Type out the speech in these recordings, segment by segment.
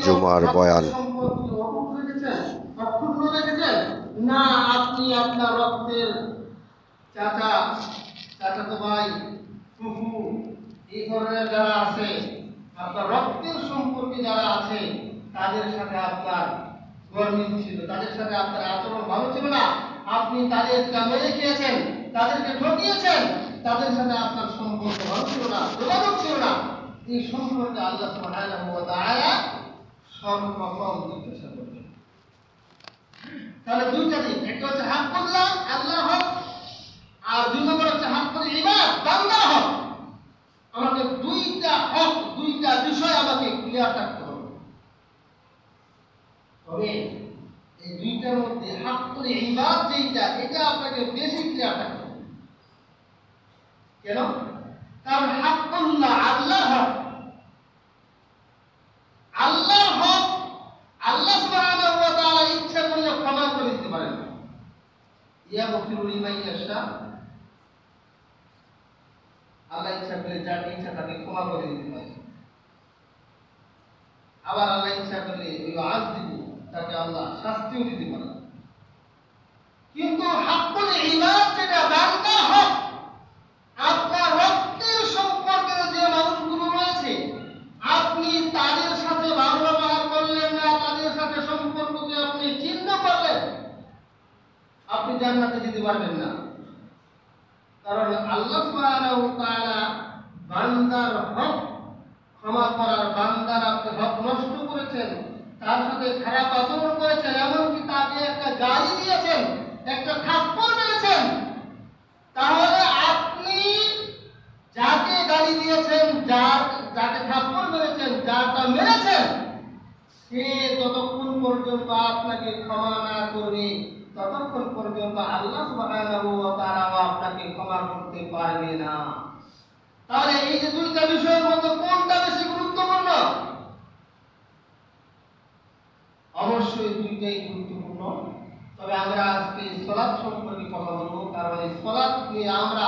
জুমার বয়ান। না আপনি আপনার রক্তের চাচা, চাচাতো ভাই, ফুফু এই ধরনের যারা আছে, আপনার রক্তের সম্পর্কে যারা আছে, তাদের সাথে আপনার গরমিল ছিল, তাদের সাথে আপনার আচরণ ভালো ছিল না, আপনি তাদেরকে মেরে খেয়েছেন, তাদেরকে ঠকিয়েছেন, তাদের সাথে আপনার সম্পর্ক ভালো ছিল না, যোগাযোগ ছিল না। এই সম্পর্কে আল্লাহ সুবহানাহু ওয়া তাআলা সর্বপ্রথম জিজ্ঞাসা করবেন। তাহলে দুইটা দিক, একটা হচ্ছে হাক্কুল্লাহ, আল্লাহর হক, আর দুই নম্বর হচ্ছে হাক্কুল ইবাদ, বান্দার হক। আমাকে দুইটা হক, দুইটা বিষয় আমাকে ক্লিয়ার রাখতে হবে। তবে এই দুইটার মধ্যে হাক্কুল ইবাদ যেটা, এটা আপনাকে বেশি ক্লিয়ার রাখতে হবে। কেন? কারণ হাক্কুল্লাহ আল্লাহর হক, আল্লাহর হক আল্লাহ সুবহানাহু ওয়া তাআলা ইচ্ছা করলে ক্ষমা করে দিতে পারেন। ইয়াগফিরু লিমান ইয়াশা, আল্লাহ ইচ্ছা করলে যাকে ইচ্ছা তাকে ক্ষমা করে দিতে পারেন। আবার আল্লাহ ইচ্ছা করলে ইউআযিবু, তাকে আল্লাহ শাস্তিও দিতে পারেন। কিন্তু হাক্কুল ইবাদ যেটা বান্দার হক, আপনার রক্তের সম্পর্কের যে মানুষগুলো রয়েছে, আপনি তাদের সাথে ভালো ব্যবহার করলেন না, তাদের সাথে সম্পর্ককে আপনি ছিন্ন করলেন, আপনি জান্নাতে যেতে পারবেন না। কারণ আল্লাহ সুবহানাহু ওয়া তাআলা বান্দার হক ক্ষমা করার, বান্দার আপনি হক নষ্ট করেছেন, তার সাথে খারাপ আচরণ করেছেন, এমনকি তাকে একটা গালি দিয়েছেন, একটা থাপ্পড় মেরেছেন, তাহলে আপনি যাকে গালি দিয়েছেন, যাকে থাপ্পড় মেরেছেন, যারটা মেরেছেন, সে যতক্ষণ পর্যন্ত আপনাকে ক্ষমা না করবে, ততক্ষণ পর্যন্ত আল্লাহ সুবহানাহু ওয়া তাআলা আপনাকে ক্ষমা করতে পারবে না। তাহলে এই যে দুইটা বিষয়ের মধ্যে কোনটা বেশি গুরুত্বপূর্ণ? অবশ্যই দুইটাই গুরুত্বপূর্ণ। তবে আমরা আজকে সালাত সম্পর্কে কথা বলবো, কারণ এই সালাত নিয়ে আমরা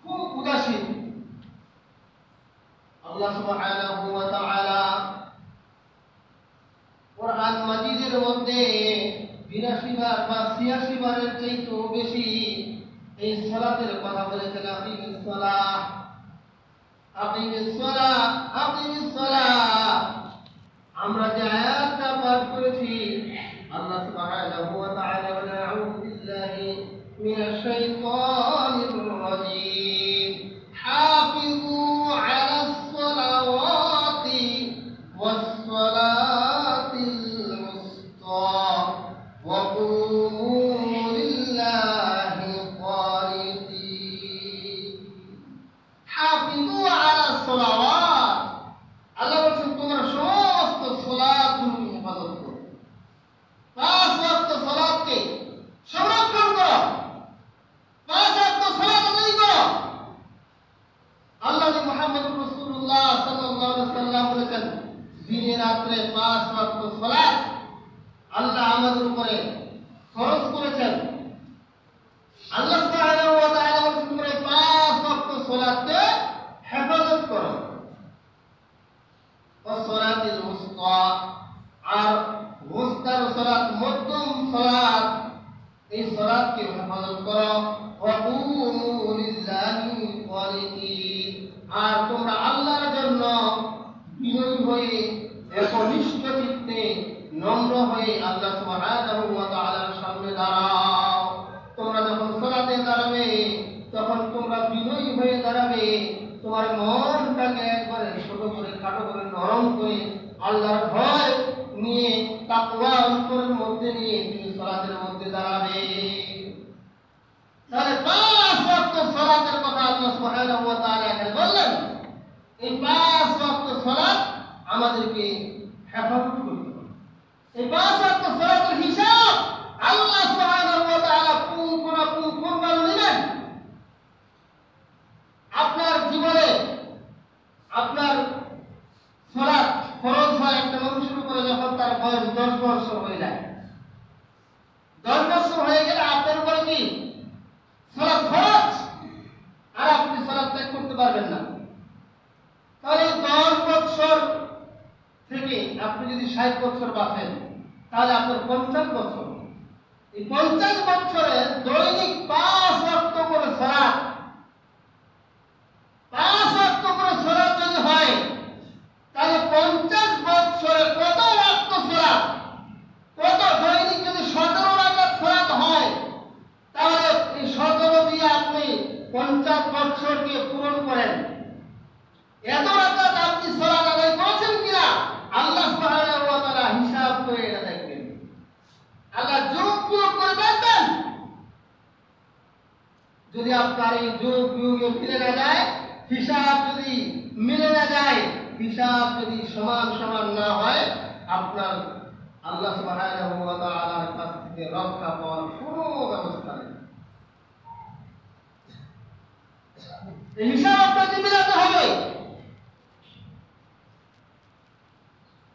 খুব উদাসীন। আল্লাহ সুবহানাহু ওয়া তাআলা কোরআন মাজিদের মধ্যে ৮২ বার বা ৮৬ বারের চাইতেও বেশি এই সালাতের কথা বলেছেন। আকিমিস সালাহ, আকিমিস সালাহ, আকিমিস সালাহ। আমরা যে আয়াতটা পাঠ করেছি, আল্লাহ সুবহানাহু ওয়া তাআলা বলেন, আউযু বিল্লাহি মিনাশ শাইতানির রাজীম, হাফিজু আলাস সালাওয়াতি ওয়াস সালাতিল উসতা ওয়া কুমু লিল্লাহি কানিতিন। হাফিজু আলাস সালাওয়াত, আল্লাহ বলেন তোমরা সমস্ত সালাতগুলোকে হেফাজত করো, ৫ ওয়াক্ত সালাতকে সংরক্ষণ করো, ৫ ওয়াক্ত সালাত আদায় করো। আল্লাহ মুহাম্মদুর রাসূলুল্লাহ সাল্লাল্লাহু আলাইহি ওয়াসাল্লাম বলেছেন, দিনে রাতে ৫ ওয়াক্ত সালাত আল্লাহ আমাদের উপরে ফরজ করেছেন। আল্লাহ সুবহানাহু ওয়া তাআলা বলেছেন তোমরা ৫ ওয়াক্ত সালাতকে হেফাজত করো। ওয়াসসালাতিল উসতা, আর উসতার সালাত, মধ্যম সালাত, এই সালাতকে হেফাজত করো। ওয়া কুমু লিল্লাহি কানিতিন, আর তোমরা আল্লাহর জন্য বিনয়ী হয়ে, একনিষ্ঠ চিত্তে, নম্র হয়ে আল্লাহ সুবহানাহু ওয়া তাআলার সামনে দাঁড়াও। তোমরা যখন সালাতে দাঁড়াবে, তখন তোমরা বিনয়ী হয়ে দাঁড়াবে, তোমার মনটাকে একবারে ছোট করে, খাটো করে, নরম করে, আল্লাহর ভয় নিয়ে, তাকওয়া অন্তরের মধ্যে নিয়ে তুমি সালাতের মধ্যে দাঁড়াবে। তাহলে ৫ ওয়াক্ত সালাতের কথা আল্লাহ সুবহানাহু ওয়া তাআলা এখানে বললেন। এই ৫ ওয়াক্ত সালাত আমাদেরকে হেফাজত করতে হবে। এই ৫ ওয়াক্ত সালাতের হিসাব আল্লাহ সুবহানাহু ওয়া তাআলা পুঙ্খানুপুঙ্খভাবে নেবেন। আপনার জীবনে আপনার সালাত ফরজ হয় একটা মানুষের উপরে যখন তার বয়স ১০ বছর হয়ে যায়। ১০ বছর হয়ে গেলে আপনার উপরে কি সালাত ফরজ, আর আপনি সালাত ত্যাগ করতে পারবেন না। তাহলে ১০ বছর থেকে আপনি যদি 60 বছর বাঁচেন তাহলে আপনার 50 বছর, এই 50 বছরে দৈনিক 5 ওয়াক্ত করে সালাত, 5 ওয়াক্ত করে সালাত যদি হয় তাহলে 50 বছরে কত ওয়াক্ত সালাত, কত দৈনিক যদি 17 রাকাত সালাত হয় তাহলে এই 17 দিয়ে আপনি 50 বছরকে পূরণ করেন। এত রাকাত আপনি সালাত আদায় করেছেন কিনা আল্লাহ সুবহানাহু ওয়া তাআলা হিসাব করে এটা দেখবেন। আল্লাহ যোগ বিয়োগ করে দেখবেন, যদি আপনার এই যোগ বিয়োগে মিলে না যায়, হিসাব যদি মিলে না যায়, হিসাব যদি সমান সমান না হয়, আপনার আল্লাহ সুবহানাহু ওয়া তাআলার কাছ থেকে রক্ষা পাওয়ার কোনো ব্যবস্থা নেই। এই হিসাব আপনাকে মিলাতে হবে।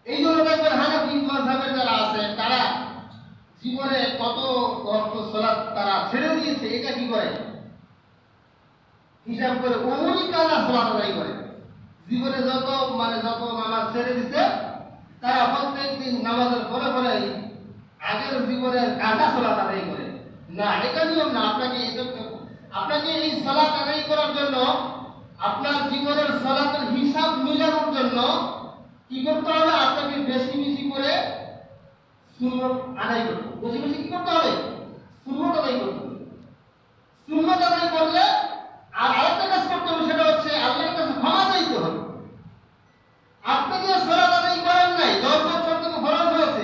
এই জন্য দেখবেন হানাফি মাযহাবের যারা আছে তারা জীবনে কত ওয়াক্ত সালাত তারা ছেড়ে দিয়েছে, এটা কি করে হিসাব করে ওই কালা সালাত আদায় করে। জীবনে যত নামাজ ছেড়ে দিছে তারা প্রত্যেকদিন নামাজের পরে পরে আগের জীবনের কাঁচা সালাত আদায় করে। না, এটা নিয়ম না। আপনাকে এই সালাত আদায় করার জন্য, আপনার জীবনের সালাতের হিসাব মিলানোর জন্য কি করতে হবে? আপনাকে বেশি বেশি করে সুন্নত আদায় করতে হবে। বেশি বেশি কি করতে হবে? সুন্নত আদায় করতে হবে। সুন্নত আদায় করলে আর আরেকটা কাজ করতে হবে, সেটা হচ্ছে আল্লাহর কাছে ক্ষমা চাইতে হবে। আপনি যে সালাত আদায় করেন নাই, 10 বছর থেকে ফরজ হয়েছে,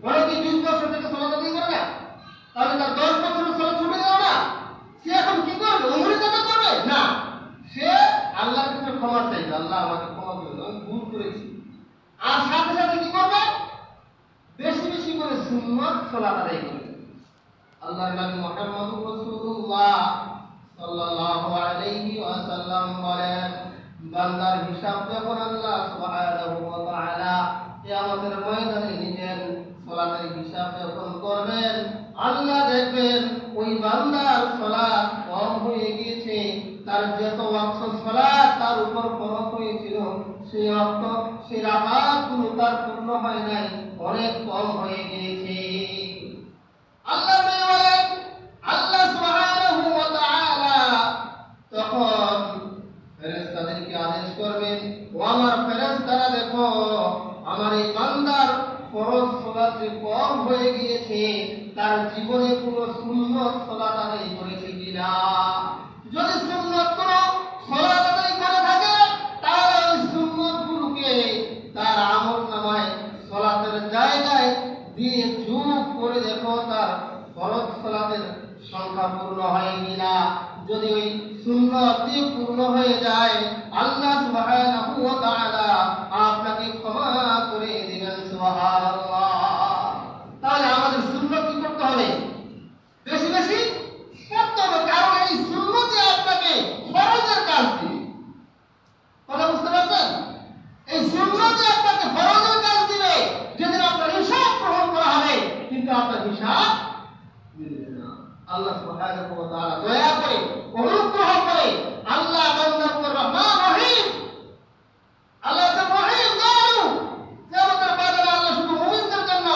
বড় কি 20 বছর থেকে সালাত আদায় করে না, তাহলে তার 10 বছরের সালাত ছুটে গেল না? সে এখন কি করবে? উমরি দাদা করবে না, সে আল্লাহর কাছে ক্ষমা চাইবে, আল্লাহ আমাকে ক্ষমা করে দাও, আমি ভুল করেছি। আর সাথে সাথে কি করবে? বেশি বেশি করে সুন্নাত সালাত আদায় করবে। আল্লাহর নবী মুহাম্মদুর রাসূলুল্লাহ সাল্লাল্লাহু আলাইহি ওয়াসাল্লাম বলেন, বান্দার হিসাব যখন আল্লাহ সুবহানাহু ওয়া তাআলা কিয়ামতের ময়দানে নিবেন, সালাতের হিসাব যখন করবেন, আল্লাহ দেখবেন ওই বান্দার সালাত কম হয়ে গিয়েছে, তার যত ওয়াক্ত সালাত তার উপর ফরজ হয়েছিল সেই ওয়াক্ত, সেই রাকাতগুলো তার পূর্ণ হয় নাই, অনেক কম হয়ে গিয়েছে। আল্লাহ বলেন, আল্লাহ সুবহানাহু ওয়া তাআলা তখন ফেরেশতাদেরকে আদেশ করবেন, ও আমার ফেরেশতারা দেখো আমার এই বান্দার ফরজ সালাত যে কম হয়ে গিয়েছে, তার জীবনে কোনো সুন্নত সালাত আদায় করেছে কিনা। যদি সুন্নত কোনো সালাত আদায় করে থাকে তাহলে ওই সুন্নতগুলোকে তার আমলনামায় সালাতের জায়গায় দিয়ে যোগ করে দেখো তার ফরজ সালাতের সংখ্যা পূর্ণ হয় কিনা। যদি ওই সুন্নত দিয়ে পূর্ণ হয়ে যায়, আল্লাহ সুবহানাহু ওয়া তাআলা আপনাকে ক্ষমা করে দিবেন। সুবহানাল্লাহ। তাহলে আমাদের সুন্নত কি করতে হবে? বেশি বেশি করতে হবে, কারণ এই সুন্নতে আপনাকে ফরজের কাজ দিবে। কথা বুঝতে পারছেন? এই সুন্নতে আপনাকে ফরজের কাজ দিবে, যেদিন আপনার হিসাব গ্রহণ করা হবে, কিন্তু আপনার হিসাব মিলবে না। আল্লাহ সুবহানাহু ওয়া তাআলা দয়া করে, অনুগ্রহ করে, আল্লাহ বান্দার উপর রহমান রহিম, আল্লাহ রহিম দয়ালু, কিয়ামতের বাজারে আল্লাহ শুধু মুমিনদের জন্য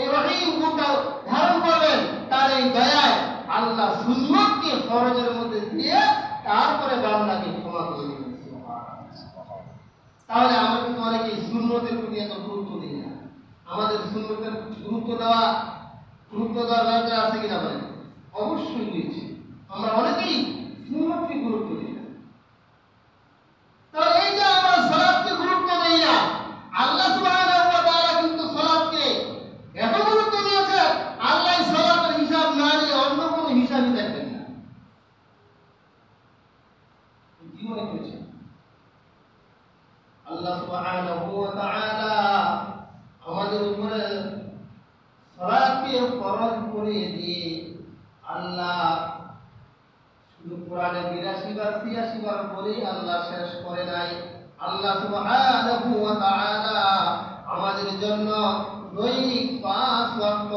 এই রহিম গুণটা ধারণ করবেন। তার এই দয়ায় আল্লাহ সুন্নতকে ফরজের মধ্যে দিয়ে তারপরে বান্দাকে ক্ষমা করে দিবেন। তাহলে আমরা কিন্তু অনেকে সুন্নতের প্রতি এত গুরুত্ব দিই না। আমাদের সুন্নতের গুরুত্ব দেওয়ার দরকার আছে কিনা বলেন? অবশ্যই দিয়েছি। আমরা অনেকেই সুন্নতকে গুরুত্ব দিই না। তাহলে এই যে আমরা সালাতকে গুরুত্ব দেই না, আল্লাহ সুবহানাহু ওয়া তাআলা কিন্তু সালাতকে এত গুরুত্ব দিয়েছে, আল্লাহ সালাতের হিসাব না নিয়ে অন্য কোনো হিসাবই দেখবেন না। কি মনে করছেন? আল্লাহ সুবহানাহু ওয়া তাআলা আমাদের উপরে সালাতকে ফরজ করে দিয়ে আল্লাহ শুধু কোরআনে 82 বার 83 বার বলে আল্লাহ শেষ করে নাই। আল্লাহ সুবহানাহু ওয়া তাআলা আমাদের জন্য দৈনিক 5 ওয়াক্ত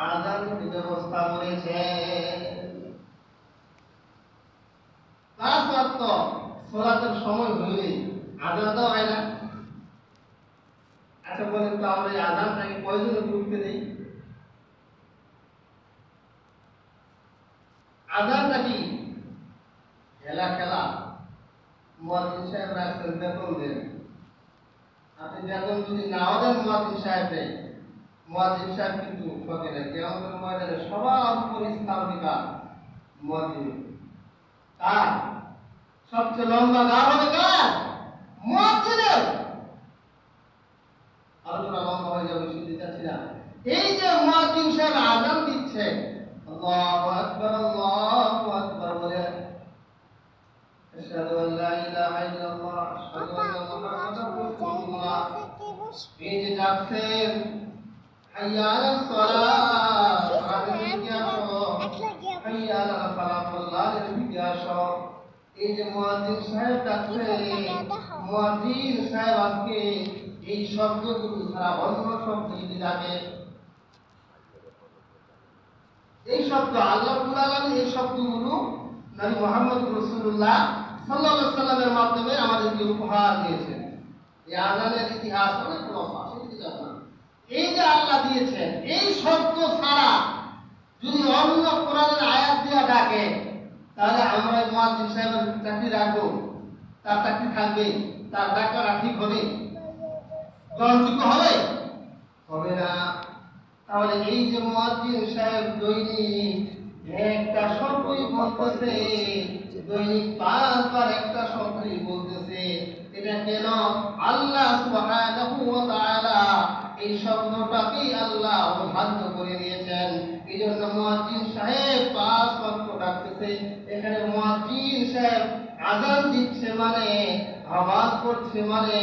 আযানের ব্যবস্থা করেছেন। 5 ওয়াক্ত সালাতের সময় হইলে আযান দেওয়া হয় না? আচ্ছা আচ্ছা বলেন তো, আমরা এই আযানটাকে কয়জনে গুরুত্ব দেই? আযানটা কি খেলা খেলা? মুয়াজ্জিন সাহেব রাখছেন বেতন দেন, আপনি বেতন যদি নাও দেন মুয়াজ্জিন সাহেবকে, মুয়াজ্জিন সাহেব কিন্তু ঠকে না। কিয়ামতের ময়দানে সবার উপর স্থান দিবা মুয়াজ্জিন। কার সবচেয়ে লম্বা গা হবে? কার? মুয়াজ্জিনের। আলোচনা লম্বা হয়ে যাবে, শুনতে চাচ্ছি না। এই যে মুয়াজ্জিন সাহেব আযান দিচ্ছে, আল্লাহু আকবার আল্লাহু আকবার বলে, আশহাদু আল্লা ইলাহা ইল্লাল্লাহ আশহাদু আন্না মুহাম্মাদার রাসূলুল্লাহ, এই যে ডাকছেন হাইয়া আলাস সালাত, সালাতের দিকে আসো, হাইয়া আলাল ফালাহ, ফলাহের দিকে আসো, এই যে মুয়াজ্জিন সাহেব ডাকছে, মুয়াজ্জিন সাহেব আজকে এই শব্দগুলো ছাড়া অন্য শব্দ যদি ডাকে, এই শব্দ আল্লাহ রাব্বুল আলামিন এই শব্দগুলো নবী মুহাম্মদ রাসূলুল্লাহ সাল্লাল্লাহু আলাইহি সাল্লামের মাধ্যমে আমাদেরকে উপহার দিয়েছেন। এই আযানের ইতিহাস অনেক লম্বা, সেদিকে যাব না। এই যে আল্লাহ দিয়েছেন, এই শব্দ ছাড়া যদি অন্য কোরআনের আয়াত দিয়ে ডাকে, তাহলে আমরা মুয়াজ্জিন সাহেবের চাকরি রাখবো? তার চাকরি থাকবে? তার ডাকা ঠিক হবে? গ্রহণযোগ্য হবে? হবে না। তাহলে এই যে মুয়াজ্জিন সাহেব দৈনিক একটা শব্দই বলতেছে, দৈনিক 5 বার একটা শব্দই বলতেছে, এটা কেন? আল্লাহ সুবহানাহু ওয়া তাআলা এই শব্দটাকে আল্লাহ অবাধ্য করে দিয়েছেন। এইজন্য মুয়াজ্জিন সাহেব 5 ওয়াক্ত ডাকতেছে। এখানে মুয়াজ্জিন সাহেব আযান দিচ্ছে মানে, আওয়াজ করছে মানে,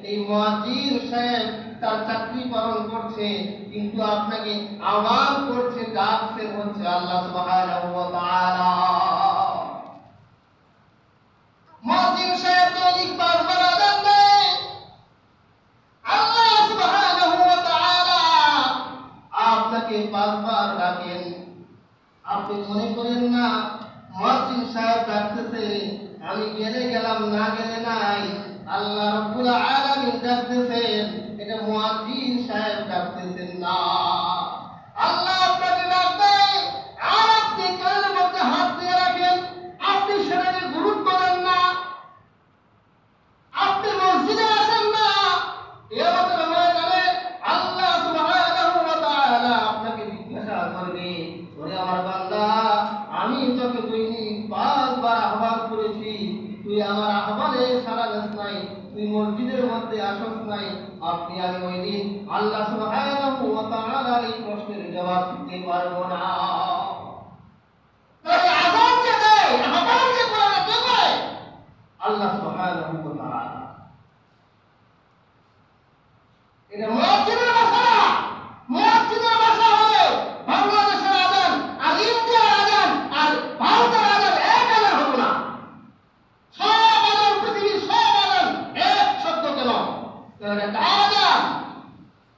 এই মুয়াজ্জিন সাহেব তার চাকরি পালন করছে, কিন্তু আপনাকে আওয়াজ করছে, ডাকছে হচ্ছে আল্লাহ সুবহানাহু ওয়া তাআলা। মুয়াজ্জিন সাহেব দৈনিক 5 বার আযান দেয়, আল্লাহ সুবহানাহু ওয়া তাআলা আপনাকে 5 বার ডাকেন। আপনি মনে করেন না মুয়াজ্জিন সাহেব ডাকতেছে, আমি গেলে গেলাম, না গেলে নাই। আল্লাহ রাব্বুল আলামিন ডাকতেছেন, এটা মুয়াজ্জিন সাহেব ডাকতেছেন না। আল্লাহ আপনাকে ডাকবে, আর আপনি কানের মধ্যে হাত দিয়ে রাখেন, আপনি সেটাকে গুরুত্ব দেন না, আপনি মসজিদে আসেন না। কিয়ামতের ময়দানে আল্লাহ সুবহানাহু ওয়া তাআলা আপনাকে জিজ্ঞাসা করবে, ওরে আমার বান্দা, আমি তোকে দৈনিক 5 বার আহ্বান করেছি, তুই আমার আহ্বানে সাড়া দিস নাই, তুই মসজিদের মধ্যে আসস নাই। আপনি আমি ওই দিন আল্লাহ সুবহানাহু ওয়া তাআলার এই প্রশ্নের জবাব দিতে পারবো না। তাই আযান যে দেয়, আহ্বান যে করে, কে করে? আল্লাহ সুবহানাহু ওয়া তাআলা। এটা মুয়াজ্জিনের ভাষা না। মুয়াজ্জিনের ভাষা হলো বাংলাদেশের আযান আর ইন্ডিয়ার আযান আর ভারতের আযান এক আযান হতো না। সব আযান, পৃথিবীর সব আযান এক শব্দ কেন? কারণ এটা আযান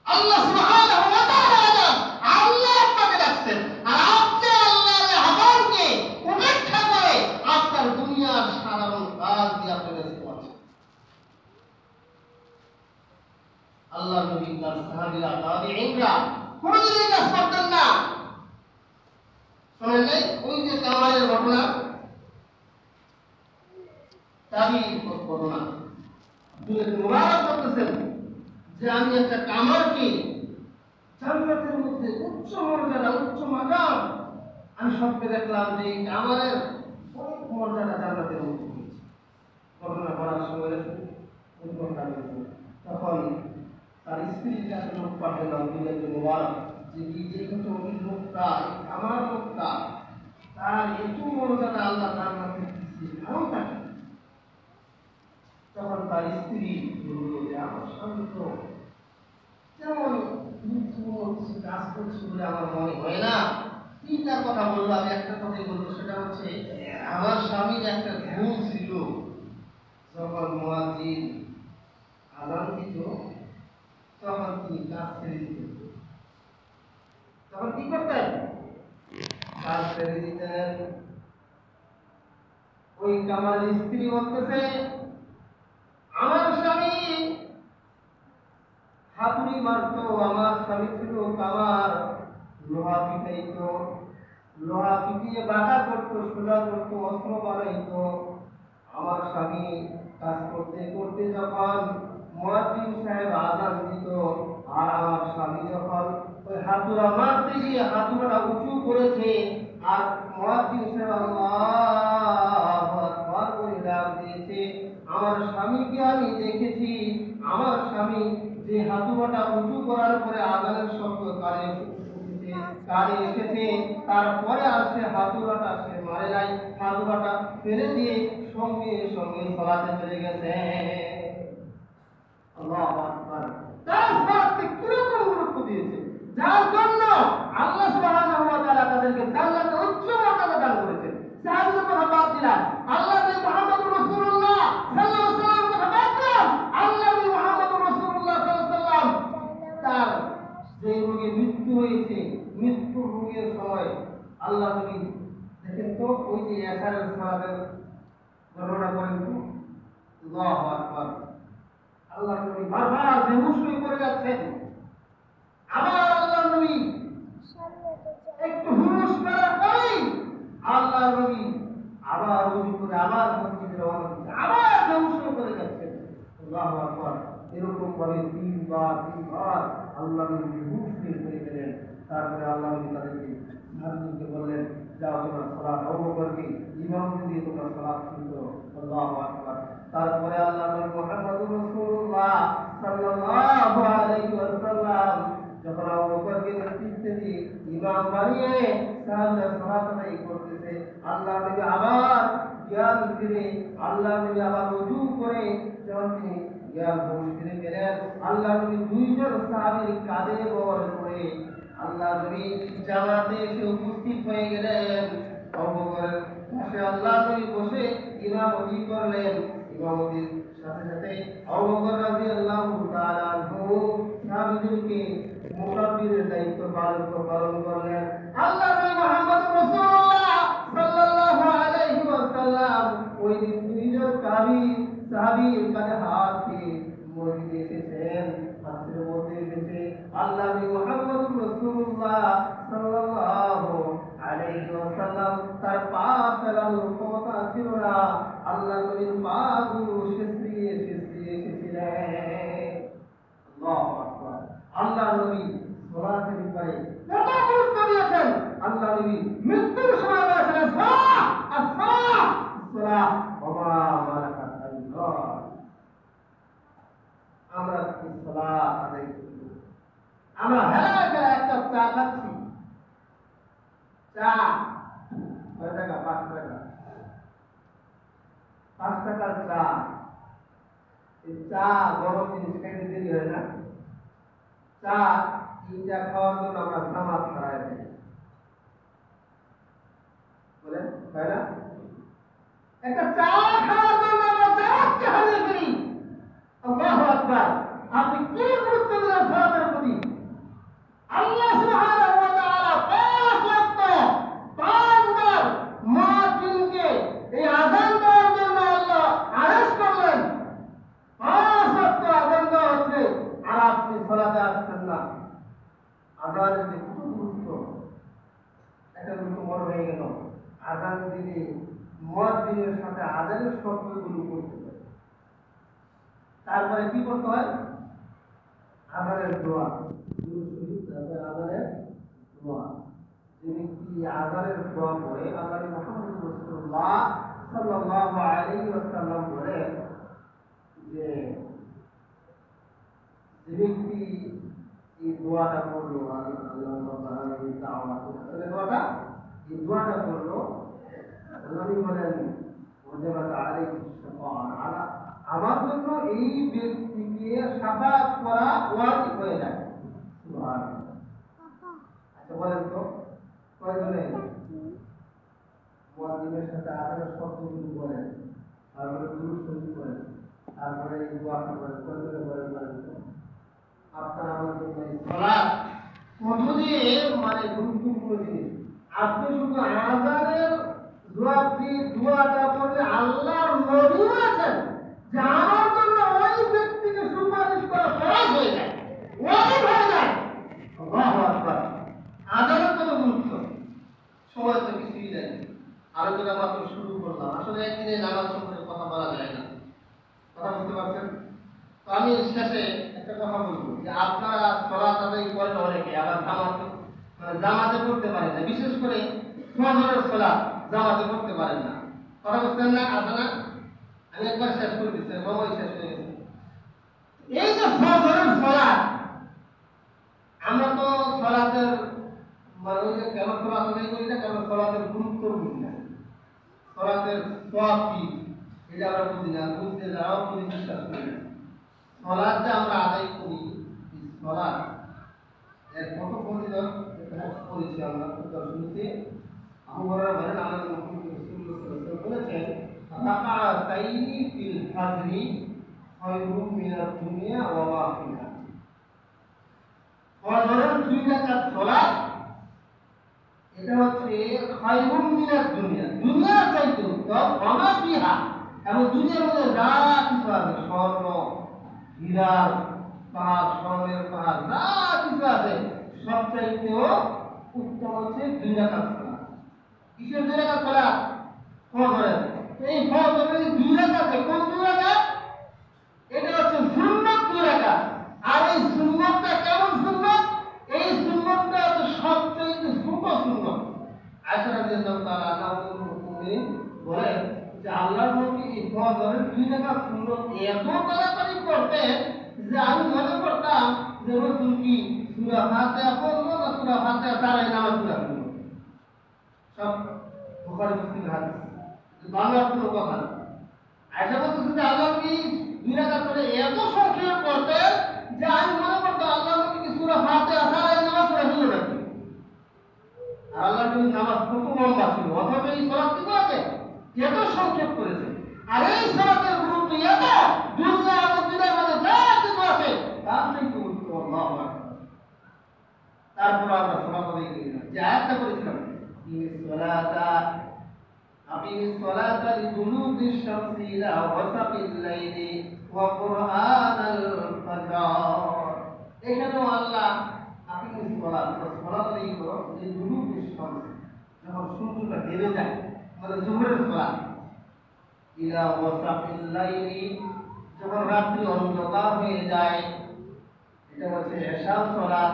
আল্লাহ সুবহানাহু ওয়া তাআলা আযান। আল্লাহ আপনাকে ডাকছেন, আর আপনি আল্লাহর আহ্বানকে উপেক্ষা করে আপনার দুনিয়ার সাধারণ কাজ দিয়ে আপনি ব্যস্ত আছেন। আল্লাহ নবী, তার সাহাবীরা, তাবিঈনরা কোনদিন এই কাজ করতেন না। শোনেন নাই ওই যে কামারের ঘটনা, তাবিঈন ঘটনা, আব্দুল্লাহ ইবনে মুবারক বলতেছেন যে আমি একটা কামারকে জান্নাতের মধ্যে উচ্চ মর্যাদা, উচ্চ মাকাম, আমি স্বপ্নে দেখলাম যে এই কামারের অনেক মর্যাদা জান্নাতের মধ্যে হয়েছে। ঘটনা করার সময় তখন তার স্ত্রীর কাছে লোক পাঠালেন আব্দুল্লাহ ইবনে মুবারক, যে এই লোকটা, আমার লোকটা, তার এত মর্যাদা আল্লাহ জান্নাতে দিয়েছে, কারণ তাকে। তখন তার স্ত্রী বলল যে আমার স্বামী তো যেমন কিছু কাজ করছে বলে আমার মনে হয় না। তিনটার কথা বললো, আমি একটা কথাই বলবো, সেটা হচ্ছে আমার স্বামীর একটা ভুল ছিল। যখন মুয়াজ্জিন আযান দিত তখন তিনি কাজ ছেড়ে দিতেন। তখন কি করতেন? কাজ ছেড়ে দিতেন। ওই কামারের স্ত্রী বলতেছে, আমার স্বামী হাতুড়ি মারতো, আমার স্বামী ছিল কামার, লোহা পিটাইতো, লোহা পিটিয়ে বাঁকা করতো, সোজা করতো, অস্ত্র বানাইতো। আমার স্বামী কাজ করতে করতে যখন মুয়াজ্জিন সাহেব আযান দিত, আর আমার স্বামী যখন ওই হাতুড়া মারতে গিয়ে হাতুড়াটা উঁচু করেছে, আর মুয়াজ্জিন সাহেব আল্লাহু আকবার বলে ডাক দিয়েছে, আমার স্বামীকে আমি দেখেছি, আমার স্বামী যে হাতুড়াটা উঁচু করার পরে আযানের শব্দ কানে এসেছে, তারপরে আর সে হাতুড়াটা সে মারে নাই, হাতুড়াটা ফেলে দিয়ে সঙ্গে সঙ্গে সালাতে চলে গেছে। আল্লাহু আকবার। তারা সালাতকে কিরকম গুরুত্ব দিয়েছে, যার জন্য আল্লাহ সুবহানাহু ওয়া তাআলা তাদেরকে জান্নাতে উচ্চ মর্যাদা দান করেছেন। সাহাবীদের কথা বাদ দিলাম, আল্লাহ নবী মুহাম্মদুর রাসূলুল্লাহ সাল্লাল্লাহু আলাইহি ওয়াসাল্লামের কথা বাদ দিলাম, আল্লাহ নবী মুহাম্মদুর রাসূলুল্লাহ সাল্লাল্লাহু আলাইহি ওয়াসাল্লাম তার যে রোগে মৃত্যু হয়েছে, মৃত্যু রোগের সময় আল্লাহ নবী দেখেন তো ওই যে এসারের সাহাবের ঘটনা করেন তো, আল্লাহু আকবার। আল্লাহ নবী বারবার বেহুশ হয়ে পড়ে যাচ্ছেন, আবার আল্লাহ নবী একটু হুঁশ করার পরেই আল্লাহ নবী আবার ওযু করে আবার মসজিদে রওনা দিচ্ছেন, আবার বেহুশ হয়ে পড়ে যাচ্ছেন। আল্লাহু আকবার। এরকম ভাবে তিনবার আল্লাহ নবী বেহুশ হয়ে পড়ে গেলেন। তারপরে আল্লাহ নবী তাদেরকে সাহাবীদেরকে বললেন, যাও তোমরা সালাত আবু বকরকে ইমামতি দিয়ে তোমরা সালাত শুরু করো। আল্লাহু আকবার। তারপরে আল্লাহ নবী মুহাম্মদুর রাসূলুল্লাহ সাল্লাল্লাহু আলাইহি ওয়াসাল্লাম যখন আবু বকরকে নেতৃত্বে দিয়ে ইমাম বানিয়ে সাহাবীরা সালাত আদায় করতেছে, আল্লাহ নবী আবার জ্ঞান ফিরে, আল্লাহ নবী আবার ওযু করে যখন তিনি জ্ঞান হুঁশ ফিরে পেলেন, আল্লাহ নবী দুইজন সাহাবীর কাঁধে বর করে আল্লাহ নবী জামাতে এসে উপস্থিত হয়ে গেলেন। আবু বকরের পাশে আল্লাহ নবী বসে ইমামতি করলেন। ইমামতির সাথে সাথে আবু বকর রাদিয়াল্লাহু তাআলা আনহু সাহাবীদেরকে মুসাফিরের দায়িত্ব পালন করলেন। আল্লাহ নবী মুহাম্মদ রাসূলুল্লাহ সাল্লাল্লাহু আলাইহি ওয়াসাল্লাম ওই দিন দুইজন সাহাবীর কাঁধে হাত দিয়ে মসজিদে এসেছেন। হাতের মধ্যে এসেছে আল্লাহ নবী মুহাম্মদ রাসূলুল্লাহ সাল্লাল্লাহু আলাইহি ওয়াসাল্লাম তার পা ফেলানোর ক্ষমতা ছিল না, আল্লাহ নবীর পা গুলো শিশিয়ে এসেছিলেন। আল্লাহু আকবার। আল্লাহ নবী সালাতের ব্যাপারে কত গুরুত্ব দিয়েছেন। আল্লাহ নবী মৃত্যুর সময় বলেছেন, সালাহ আসসালাহ সালাহ ওয়া মা মালাকাত আইমানুকুম। আমরা কি সালাত আদায় করি? আমরা হেলা একটা চা খাচ্ছি, চা কয় টাকা? 5 টাকা। 5 টাকার চা, এই চা গরম জিনিস খাইতে দেরি হয় না? চা তিনটা খাওয়ার জন্য আমরা জামাত খারাই দিই, বলেন হয় না? একটা চা খাওয়ার জন্য আমরা জামাতকে হারিয়ে ফেলি। আল্লাহু আকবার। আপনি কি গুরুত্ব দিলেন সালাতের প্রতি? আল্লাহ সুবহানাহু ওয়া তাআলা 5 ওয়াক্ত 5 বার মুয়াজ্জিনকে এই আযান দেওয়ার জন্য আল্লাহ আদেশ করলেন। 5 ওয়াক্ত আযান দেওয়া হচ্ছে আর আপনি সালাতে আসছেন না। আযানের যে কত গুরুত্ব, এটা কিন্তু বড় হয়ে গেল। আযান দিলে মুয়াজ্জিনের সাথে আযানের শব্দগুলো করতে হয়। তারপরে কি করতে হয়? আযানের দোয়া, তারপরে আযানের দোয়া। যে ব্যক্তি আযানের দোয়া পড়ে, আল্লাহ মুহাম্মদ রাসূলুল্লাহ সাল্লাল্লাহু আলাইহি ওয়াসাল্লাম বলেন যে ব্যক্তি এই দোয়াটা পড়লো, এই দোয়াটা পড়লো, নবী বলেন আমার জন্য এই ব্যক্তিকে শাফাআত করা ওয়াজিব হয়ে যায়। সুবহানাল্লাহ। আচ্ছা বলেন তো কয়জনে মুয়াজ্জিনের সাথে আযানের শব্দগুলো বলেন, তারপরে দুরূদ শরীফ পড়েন, তারপরে এই দোয়াটা পড়েন, কয়জনে বলেন তো? আপনার আমার জন্য এই সালাত কত যে মানে গুরুত্বপূর্ণ জিনিস। আপনি শুধু আযানের জবাব দিয়ে দোয়াটা পড়লে আল্লাহর নবী আছেন যে আমার জন্য ওই ব্যক্তিকে সুপারিশ করা ফরজ হয়ে যায়। বছরে একদিনে নামাজ সম্পর্কে কথা বলা যায় না। কথা বুঝতে পারছেন? তো আমি শেষে একটা কথা বলবো যে আপনারা সালাত আদায় করেন অনেকে, আবার জামাতে পড়তে পারেন না, বিশেষ করে ফজরের সালাত জামাতে পড়তে পারেন না। কথা বুঝতেন না? আছে না? আমি একবার শেষ করে দিচ্ছি, সময় শেষ হয়ে গেছে। এই যে ফজরের সালাত, আমরা তো সালাতের মানে ওই যে কেন সালাত আদায় করি না, কেন সালাতের গুরুত্ব বুঝি না, সালাতের সওয়াব কি এটা আমরা বুঝি না, বুঝতে যাওয়া বুঝি বিশ্বাস করি না। সালাত যে আমরা আদায় করি, এই সালাত এর কত ফজিলত এটা পড়েছি আমরা দর্শনীতে। আবু হুরায়রা বলেন আমাদের নবী রাসূলুল্লাহ সাল্লাল্লাহু আলাইহি ওয়াসাল্লাম বলেছেন, রাকাআতাইনি ফিল ফাজরি খায়রুম মিনাদ দুনিয়া ওয়া মা ফিহা। ফজরের 2 রাকাত সালাত এটা হচ্ছে খায়রুম মিনাদ দুনিয়া, দুনিয়ার চাইতে উত্তম, ওয়া মা ফিহা, এবং দুনিয়ার মধ্যে যা কিছু আছে, স্বর্ণ, হীরার পাহাড়, স্বর্ণের পাহাড়, যা কিছু আছে সবচাইতেও উত্তম হচ্ছে 2 রাকাত সালাত। কিসের 2 রাকাত সালাত? ফজরের। এই ফজরের 2 রাকাত, কোন 2 রাকাত? এটা হচ্ছে সুন্নাত 2 রাকাত। আর এই সুন্নাতটা কেমন সুন্নাত? এই সুন্নাতটা হচ্ছে সবচাইতে ছোট সুন্নাত। আয়েশা রাদিয়াল্লাহু তাআলা আনহা বলেন যে আল্লাহর নবী এই ফজরের 2 রাকাত সুন্নাত এত তাড়াতাড়ি করতেন যে আমি মনে করতাম যে রাসূল কি সূরা ফাতিহা পড়লো না সূরা ফাতিহা ছাড়াই নামাজ পড়লো। সব বুখারী মুসলিমের হাদিস, বাংলা কোনো কথা না। আয়েশা বলতেছে যে আল্লাহ নবী 2 রাকাত করে এত সংক্ষেপ করতেন যে আমি মনে করতাম আল্লাহ নবী কি সূরা ফাতিহা ছাড়াই নামাজ পড়লো নাকি। আর আল্লাহ নবীর নামাজ কত লম্বা ছিল, অথচ এই সালাত কি আছে এত সংক্ষেপ করেছে। আর এই সালাতের গুরুত্ব এত, দুনিয়া আর দুনিয়ার মধ্যে যা কিছু আছে তার থেকে গুরুত্ব আল্লাহু আকবার। তারপর আমরা সালাত আদায় করি না, যে আয়াতটা করেছিলাম, আকিমিস সালাতা লিদুলুকিশ শামসি ইলা ওয়াসাকিল লাইলি ওয়া কুরআনাল ফাজর। এখানেও আল্লাহ আকিমিস সালাত, সালাত আদায় করো লিদুলুকিশ শামসি, যখন সূর্যটা ডুবে যায়, মানে জোহরের সালাত, ইলা ওয়াসাকিল লাইলি, যখন রাত্রি অন্ধকার হয়ে যায়, এটা হচ্ছে এশার সালাত,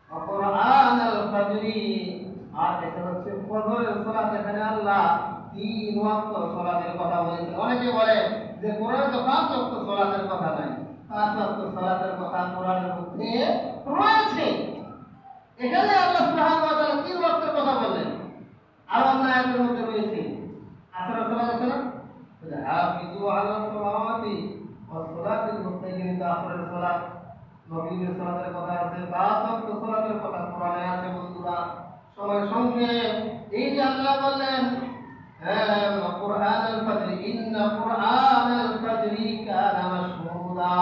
ওয়া কুরআনাল ফাজরি, আর এটা হচ্ছে ফজরের সালাত। এখানে আল্লাহ 3 ওয়াক্ত সালাতের কথা বলেছে। অনেকে বলে যে কোরআনে তো 5 ওয়াক্ত সালাতের কথা নাই। 5 ওয়াক্ত সালাতের কথা কোরআনের মধ্যে রয়েছে। এখানে আল্লাহ সুবহানাহু ওয়া তাআলা 3 ওয়াক্তের কথা বললেন, আর অন্য আয়াতের মধ্যে রয়েছে আসরের সালাত আছে না, হাফিজু আলাস সালাওয়াতি ওয়াস সালাতিল মুস্তাকিমিত, আসরের সালাত, মাগরিবের সালাতের কথা আছে, 5 ওয়াক্ত সালাতের কথা কোরআনে আছে। বন্ধুরা, সময় সংক্ষেপ, এই যে আল্লাহ বললেন কুরআনুল ফাজর, ইন্না কুরআনুল ফাজরি কানা মাশহুদা,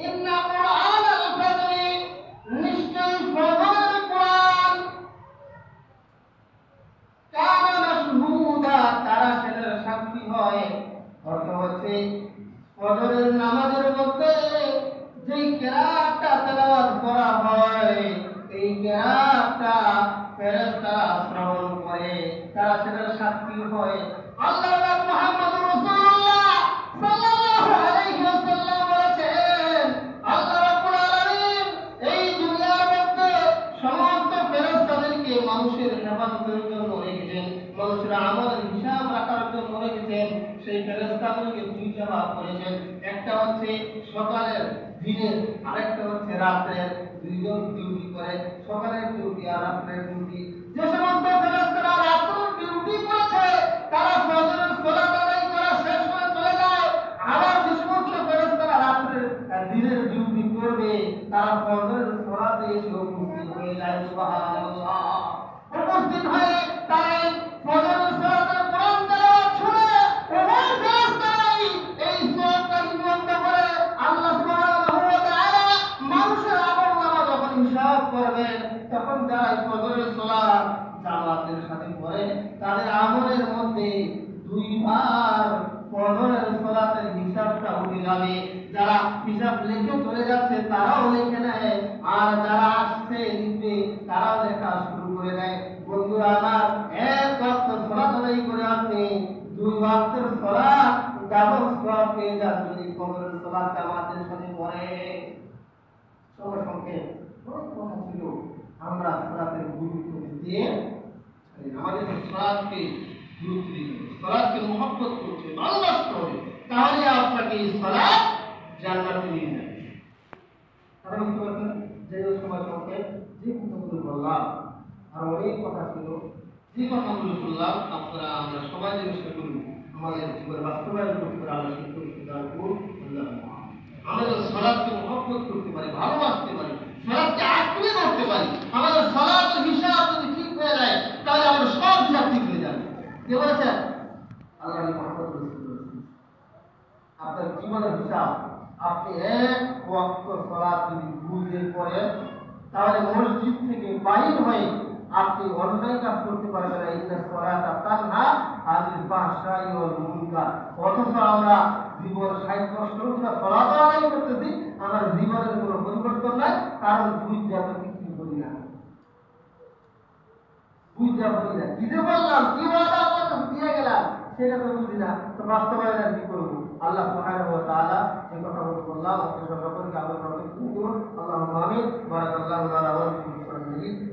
ইন্না কুরআনুল ফাজরি, নিশ্চয় ফজরের কুরআন, কানা মাশহুদা, তারা সেটার সাক্ষী হয়। অর্থ হচ্ছে ফজরের নামাজের মধ্যে যেই কিরাআতটা তেলাওয়াত করা হয়, এই কিরাআতটা ফেরেশতারা শ্রবণ করে, তারা সেটার সাক্ষী হয়। আল্লাহ মুহাম্মদুর রাসূলুল্লাহ সাল্লাল্লাহু আলাইহি ওয়াসাল্লাম বলেছেন, আল্লাহ রাব্বুল আলামিন এই দুনিয়ার মধ্যে সমস্ত ফেরেশতাদেরকে মানুষের হেফাজতের জন্য রেখেছেন, মানুষের আমলের হিসাব রাখার জন্য রেখেছেন। সেই ফেরেশতাদেরকে 2টা ভাগ করেছেন, একটা হচ্ছে সকালের দিনের, আরেকটা হচ্ছে রাতের। 2 জন ডিউটি করে, সকালের ডিউটি আর রাতের ডিউটি। যে সমস্ত ফেরেশতারা রাতের ডিউটি করেছে তারা ফজরের সালাত আদায় করা শেষ করে চলে যায়। আবার যে সমস্ত ফেরেশতারা রাতের দিনের ডিউটি করবে তারা ফজরের সালাতে এসে উপস্থিত হয়ে যায়। সুবহানাল্লাহ। উপস্থিত হয়ে তারা ফজরের সালাতের কোরআন তেলাওয়াত শুনে ওই ফেরেশতারাই এই সওয়াবটা নিয়ন্ত্রণ করে আল্লাহ সুবহানাহু ওয়া তাআলা মানুষের আমলনামা যখন হিসাব করবেন, তখন যারা ফজরের সালাত জামাতের সাথে পড়ে তাদের আমলের মধ্যে 2 বার ফজরের সালাতের হিসাবটা উঠে যাবে। যারা হিসাব লিখে চলে যাচ্ছে তারাও লিখে নেয়, আর যারা আসছে লিখবে তারাও লেখা শুরু করে দেয়। বন্ধুরা আমার, এক ওয়াক্ত সালাত আদায় করে আপনি সময় সংক্ষেপ অনেক কথা ছিল, আমরা সালাতের গুরুত্ব দিতে আমাদের সালাতকে গুরুত্ব দিতে হবে, সালাতকে মহব্বত করতে হবে, ভালোবাসতে হবে, তাহলে আপনাকে এই সালাত জান্নাতে নিয়ে যাবে। তারা বুঝতে পারছেন যে সময় সংক্ষেপ যে কথাগুলো বললাম, আর অনেক কথা ছিল, যে কথাগুলো বললাম আপনারা আমরা সবাই যে বিষয়গুলো আমাদের জীবনে বাস্তবায়ন করতে পারে আল্লাহ সেই তৌফিক দান করুন। আমাদের সালাতকে মহব্বত করতে পারি, ভালোবাসতে পারি, সালাতকে আঁকড়ে ধরতে পারি। আমাদের সালাতের হিসাব যদি ঠিক হয়ে যায় তাহলে আমাদের সব হিসাব ঠিক হয়ে যাবে। কে বলেছেন? আল্লাহ মুহাম্মদ রাসূলুল্লাহ। আপনার জীবনের হিসাব আপনি এক ওয়াক্ত সালাত যদি বুঝে পড়েন তাহলে মসজিদ থেকে বাইর হয়ে আপনি অন্যায় কাজ করতে পারবেন না। ইন্না সালাতা তানহা আনিল ফাহশাই ওয়াল মুনকার। অথচ আমরা জীবন 60 বছর ধরে সালাত আদায় করতেছি, আমার জীবনের কোনো পরিবর্তন নাই, কারণ বুঝা তো কিছু করি না, বুঝা করি না। কি যে বললাম, কি ওয়াদা আল্লাহর কাছে দিয়ে গেলাম, সেটা তো বুঝি না, তো বাস্তবায়ন আর কি করবো? আল্লাহ সুবহানাহু ওয়া তাআলা যে কথাগুলো বললাম আপনাদের সকলকে আল্লাহ রহমত করুন। আল্লাহুম্মা আমিন। বারাকাল্লাহু লানা ওয়া লাকুম ফিল